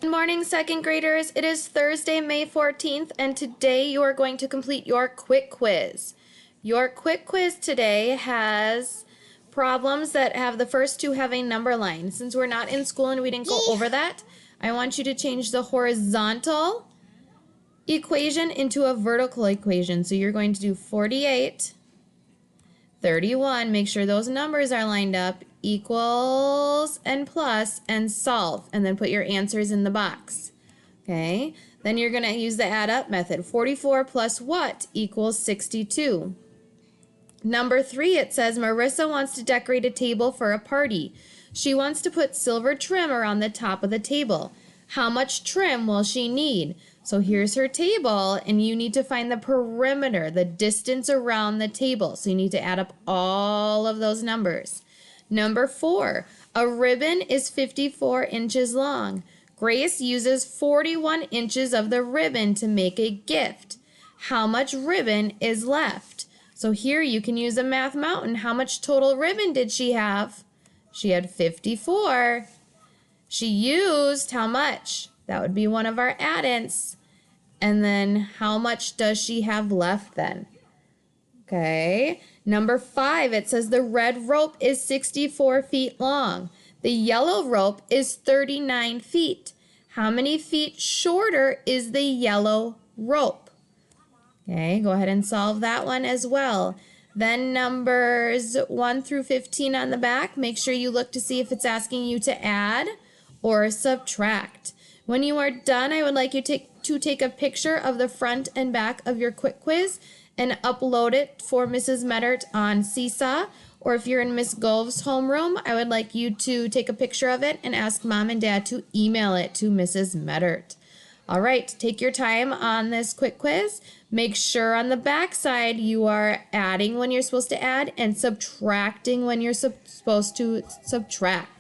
Good morning, second graders. It is Thursday, May 14th, and today you are going to complete your quick quiz. Your quick quiz today has problems that have the first two have a number line. Since we're not in school and we didn't go over that, I want you to change the horizontal equation into a vertical equation. So you're going to do 48, 31, make sure those numbers are lined up, equals and plus, and solve, and then put your answers in the box. Okay, then you're going to use the add up method. 44 plus what equals 62? Number 3, it says Marissa wants to decorate a table for a party. She wants to put silver trim around the top of the table. How much trim will she need? So here's her table, and you need to find the perimeter, the distance around the table. So you need to add up all of those numbers. Number 4, a ribbon is 54 inches long. Grace uses 41 inches of the ribbon to make a gift. How much ribbon is left? So here you can use a math mountain. How much total ribbon did she have? She had 54. She used how much? That would be one of our addends. And then how much does she have left then? Okay. Number 5, it says the red rope is 64 feet long. The yellow rope is 39 feet. How many feet shorter is the yellow rope? Okay, go ahead and solve that one as well. Then numbers 1 through 15 on the back, make sure you look to see if it's asking you to add or subtract. When you are done, I would like you to take a picture of the front and back of your quick quiz and upload it for Mrs. Meddert on Seesaw. Or if you're in Miss Gove's homeroom, I would like you to take a picture of it and ask Mom and Dad to email it to Mrs. Meddert. All right, take your time on this quick quiz. Make sure on the back side you are adding when you're supposed to add and subtracting when you're supposed to subtract.